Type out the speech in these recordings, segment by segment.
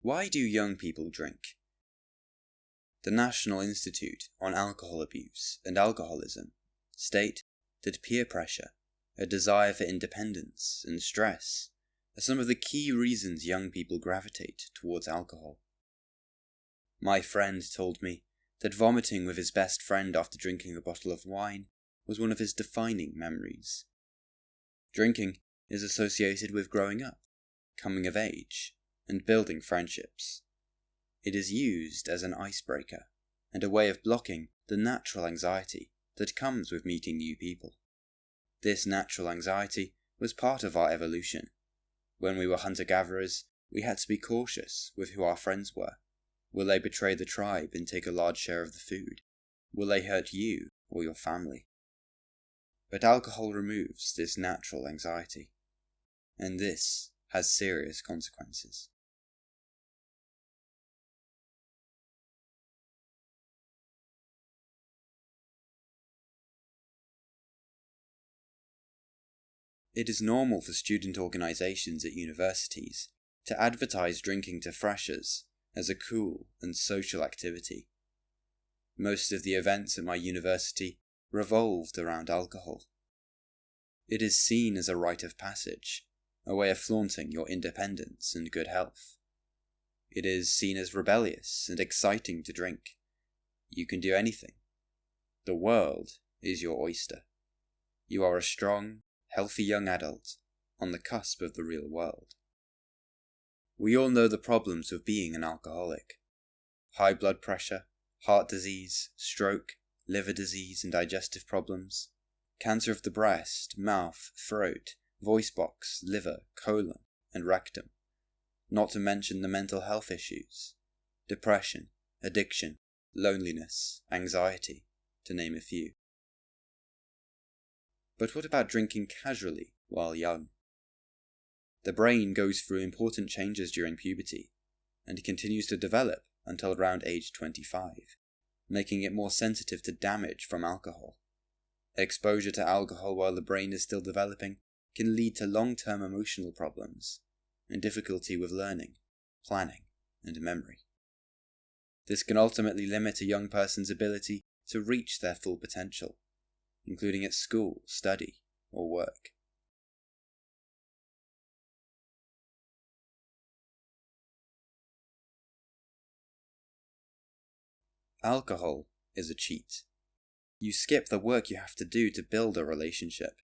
Why do young people drink? The National Institute on Alcohol Abuse and Alcoholism state that peer pressure, a desire for independence, and stress are some of the key reasons young people gravitate towards alcohol. My friend told me that vomiting with his best friend after drinking a bottle of wine was one of his defining memories. Drinking is associated with growing up, coming of age, and building friendships. It is used as an icebreaker and a way of blocking the natural anxiety that comes with meeting new people. This natural anxiety was part of our evolution. When we were hunter-gatherers, we had to be cautious with who our friends were. Will they betray the tribe and take a large share of the food? Will they hurt you or your family? But alcohol removes this natural anxiety, and this has serious consequences. It is normal for student organizations at universities to advertise drinking to freshers as a cool and social activity. Most of the events at my university revolved around alcohol. It is seen as a rite of passage, a way of flaunting your independence and good health. It is seen as rebellious and exciting to drink. You can do anything. The world is your oyster. You are a strong, healthy young adult on the cusp of the real world. We all know the problems of being an alcoholic. High blood pressure, heart disease, stroke, liver disease and digestive problems, cancer of the breast, mouth, throat, voice box, liver, colon, and rectum, not to mention the mental health issues, depression, addiction, loneliness, anxiety, to name a few. But what about drinking casually while young? The brain goes through important changes during puberty, and continues to develop until around age 25, making it more sensitive to damage from alcohol. Exposure to alcohol while the brain is still developing can lead to long-term emotional problems, and difficulty with learning, planning, and memory. This can ultimately limit a young person's ability to reach their full potential, including at school, study, or work. Alcohol is a cheat. You skip the work you have to do to build a relationship.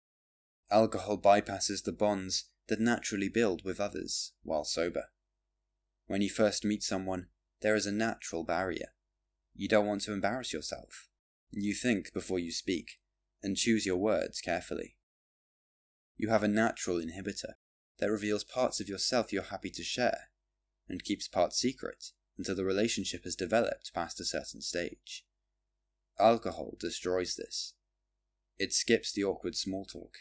Alcohol bypasses the bonds that naturally build with others while sober. When you first meet someone, there is a natural barrier. You don't want to embarrass yourself. You think before you speak, and choose your words carefully. You have a natural inhibitor that reveals parts of yourself you're happy to share, and keeps parts secret until the relationship has developed past a certain stage. Alcohol destroys this. It skips the awkward small talk,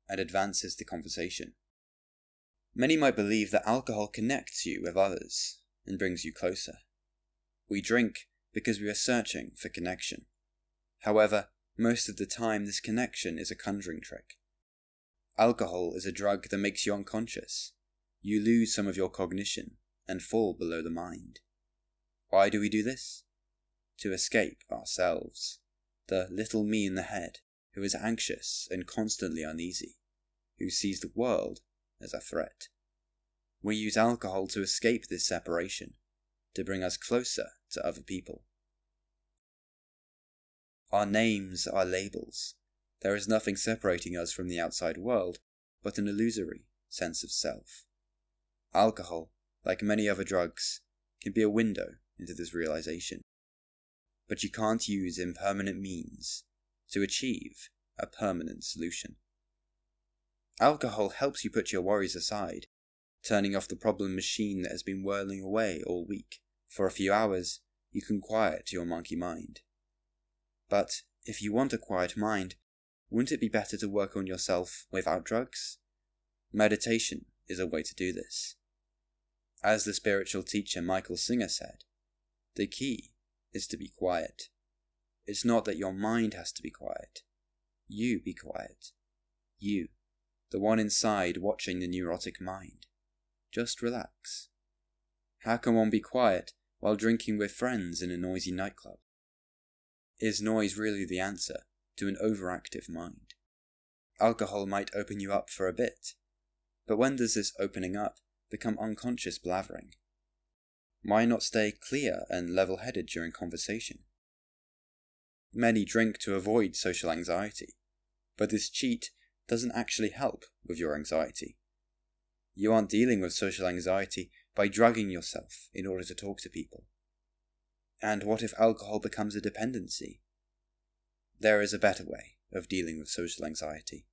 and advances the conversation. Many might believe that alcohol connects you with others, and brings you closer. We drink because we are searching for connection. However, most of the time this connection is a conjuring trick. Alcohol is a drug that makes you unconscious. You lose some of your cognition, and fall below the mind. Why do we do this? To escape ourselves, the little me in the head who is anxious and constantly uneasy, who sees the world as a threat. We use alcohol to escape this separation, to bring us closer to other people. Our names are labels. There is nothing separating us from the outside world, but an illusory sense of self. Alcohol, like many other drugs, can be a window into this realization. But you can't use impermanent means to achieve a permanent solution. Alcohol helps you put your worries aside, turning off the problem machine that has been whirling away all week. For a few hours, you can quiet your monkey mind. But if you want a quiet mind, wouldn't it be better to work on yourself without drugs? Meditation is a way to do this. As the spiritual teacher Michael Singer said, the key is to be quiet. It's not that your mind has to be quiet. You be quiet. You, the one inside watching the neurotic mind. Just relax. How can one be quiet while drinking with friends in a noisy nightclub? Is noise really the answer to an overactive mind? Alcohol might open you up for a bit, but when does this opening up become unconscious blathering? Why not stay clear and level-headed during conversation? Many drink to avoid social anxiety, but this cheat doesn't actually help with your anxiety. You aren't dealing with social anxiety by drugging yourself in order to talk to people. And what if alcohol becomes a dependency? There is a better way of dealing with social anxiety,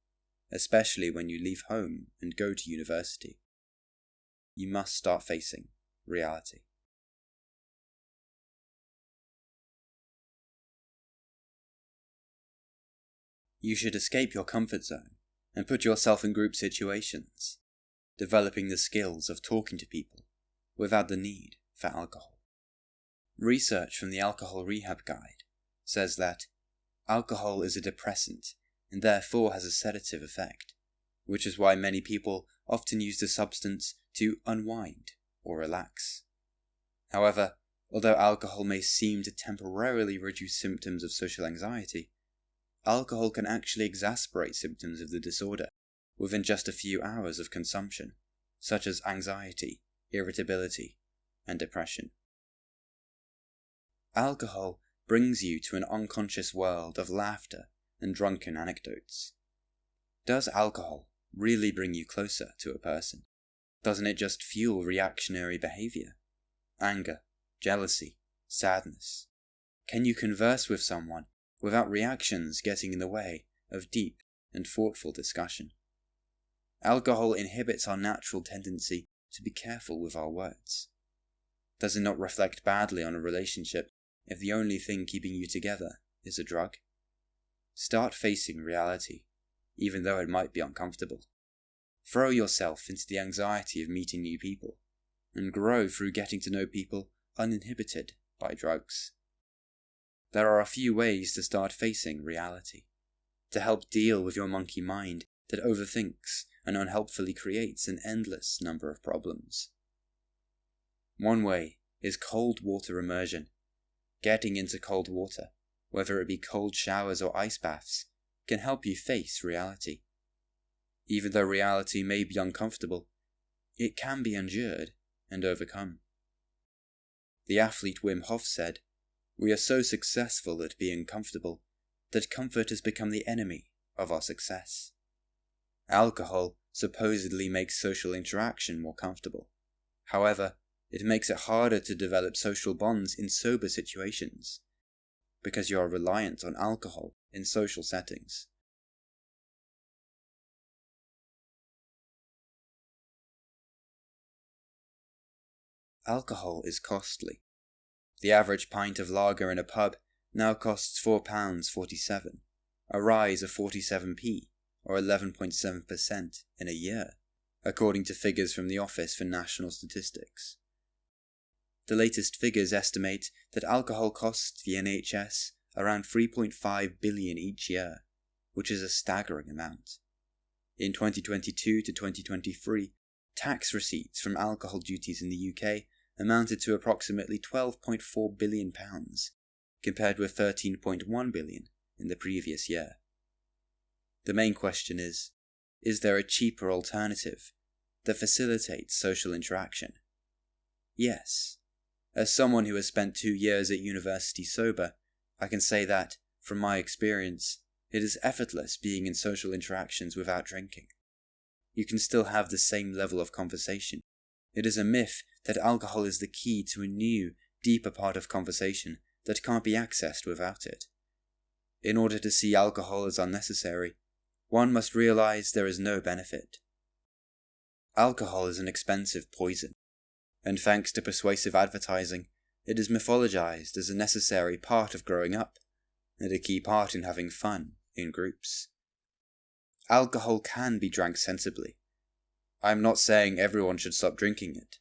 especially when you leave home and go to university. You must start facing reality. You should escape your comfort zone and put yourself in group situations, developing the skills of talking to people without the need for alcohol. Research from the Alcohol Rehab Guide says that alcohol is a depressant and therefore has a sedative effect, which is why many people often use the substance to unwind or relax. However, although alcohol may seem to temporarily reduce symptoms of social anxiety, alcohol can actually exacerbate symptoms of the disorder within just a few hours of consumption, such as anxiety, irritability, and depression. Alcohol brings you to an unconscious world of laughter and drunken anecdotes. Does alcohol really bring you closer to a person? Doesn't it just fuel reactionary behavior? Anger, jealousy, sadness? Can you converse with someone without reactions getting in the way of deep and thoughtful discussion? Alcohol inhibits our natural tendency to be careful with our words. Does it not reflect badly on a relationship if the only thing keeping you together is a drug? Start facing reality, even though it might be uncomfortable. Throw yourself into the anxiety of meeting new people, and grow through getting to know people uninhibited by drugs. There are a few ways to start facing reality, to help deal with your monkey mind that overthinks and unhelpfully creates an endless number of problems. One way is cold water immersion. Getting into cold water, whether it be cold showers or ice baths, can help you face reality. Even though reality may be uncomfortable, it can be endured and overcome. The athlete Wim Hof said, "We are so successful at being comfortable that comfort has become the enemy of our success." Alcohol supposedly makes social interaction more comfortable. However, it makes it harder to develop social bonds in sober situations, because you are reliant on alcohol in social settings. Alcohol is costly. The average pint of lager in a pub now costs £4.47, a rise of 47p, or 11.7% in a year, according to figures from the Office for National Statistics. The latest figures estimate that alcohol costs the NHS around £3.5 billion each year, which is a staggering amount. In 2022 to 2023, tax receipts from alcohol duties in the UK amounted to approximately £12.4 billion, compared with £13.1 billion in the previous year. The main question is there a cheaper alternative that facilitates social interaction? Yes. As someone who has spent 2 years at university sober, I can say that, from my experience, it is effortless being in social interactions without drinking. You can still have the same level of conversation. It is a myth that alcohol is the key to a new, deeper part of conversation that can't be accessed without it. In order to see alcohol as unnecessary, one must realize there is no benefit. Alcohol is an expensive poison, and thanks to persuasive advertising, it is mythologized as a necessary part of growing up, and a key part in having fun in groups. Alcohol can be drank sensibly. I'm not saying everyone should stop drinking it.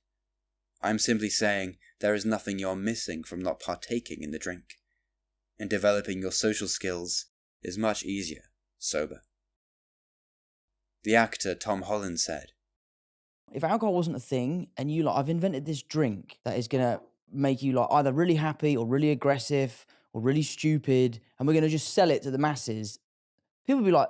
I'm simply saying there is nothing you're missing from not partaking in the drink, and developing your social skills is much easier sober. The actor Tom Holland said, If alcohol wasn't a thing and you like, I've invented this drink that is going to make you like either really happy or really aggressive or really stupid, and we're going to just sell it to the masses, people would be like,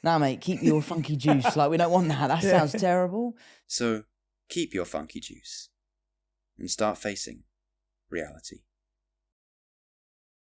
nah, mate, keep your funky juice. Like, we don't want that. That sounds terrible. So keep your funky juice and start facing reality.